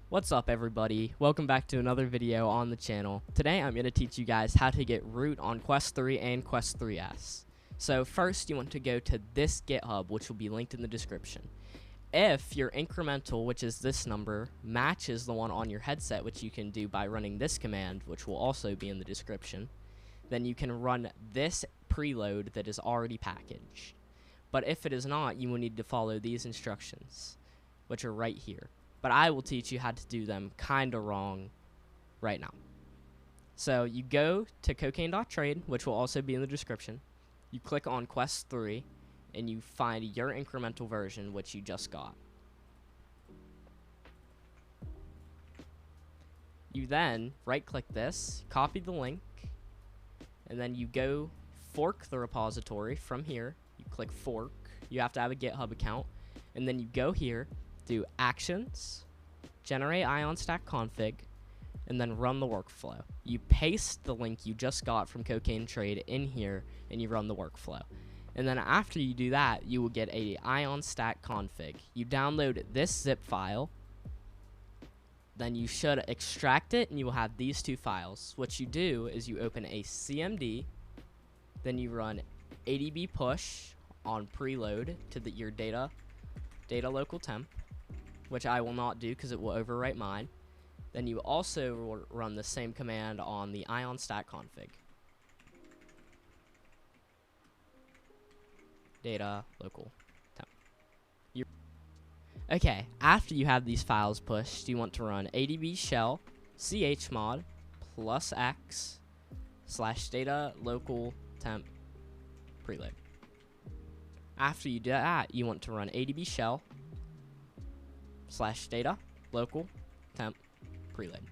What's up everybody, welcome back to another video on the channel. Today I'm going to teach you guys how to get root on Quest 3 and Quest 3S. So first you want to go to this GitHub, which will be linked in the description. If your incremental, which is this number, matches the one on your headset, which you can do by running this command, which will also be in the description, then you can run this preload that is already packaged. But if it is not, you will need to follow these instructions, which are right here. But I will teach you how to do them kinda wrong right now. So you go to cocaine.trade, which will also be in the description. You click on Quest 3, and you find your incremental version, which you just got. You then right-click this, copy the link, and then you go fork the repository from here. You click fork. You have to have a GitHub account, and then you go here, do actions, generate ion stack config, and then run the workflow. You paste the link you just got from Cocaine Trade in here, and you run the workflow. And then after you do that, you will get a ion stack config. You download this zip file, then you should extract it, and you will have these two files. What you do is you open a CMD, then you run adb push on preload to your data local temp, which I will not do because it will overwrite mine. Then you also will run the same command on the ion stack config. Data local temp. Okay, after you have these files pushed, you want to run adb shell chmod +x / data local temp preload. After you do that, you want to run adb shell / data local temp preload.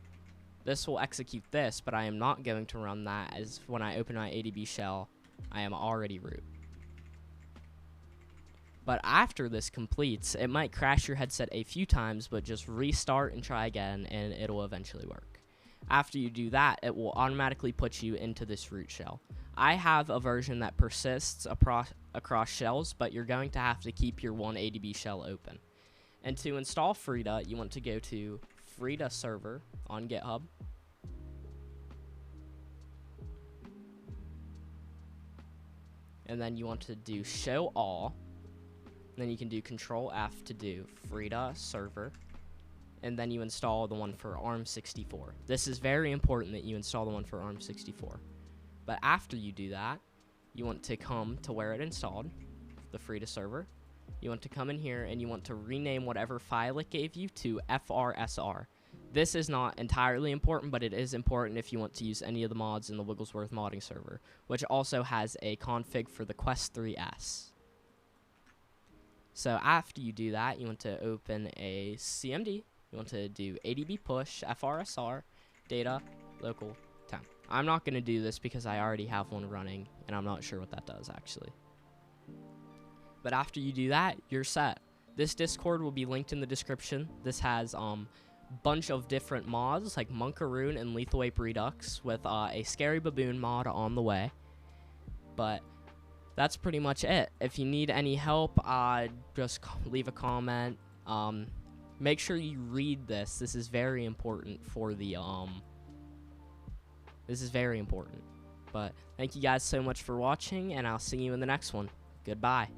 This will execute this, but I am not going to run that, as when I open my adb shell, I am already root. But after this completes, it might crash your headset a few times, but just restart and try again, and it'll eventually work. After you do that, it will automatically put you into this root shell. I have a version that persists across shells, but you're going to have to keep your one adb shell open. And to install Frida, you want to go to Frida server on GitHub. And then you want to do show all. Then you can do Control F to do Frida server. And then you install the one for ARM64. This is very important that you install the one for ARM64. But after you do that, you want to come to where it installed, the Frida server. You want to come in here and you want to rename whatever file it gave you to FRSR. This is not entirely important, but it is important if you want to use any of the mods in the Wigglesworth modding server, which also has a config for the Quest 3S. So after you do that, you want to open a CMD. You want to do adb push FRSR data local temp. I'm not going to do this because I already have one running, and I'm not sure what that does actually. But after you do that, you're set. This Discord will be linked in the description. This has bunch of different mods like Monkaroon and Lethal Ape Redux with a Scary Baboon mod on the way. But that's pretty much it. If you need any help, just leave a comment. Make sure you read this. This is very important for the this is very important. But thank you guys so much for watching, and I'll see you in the next one. Goodbye.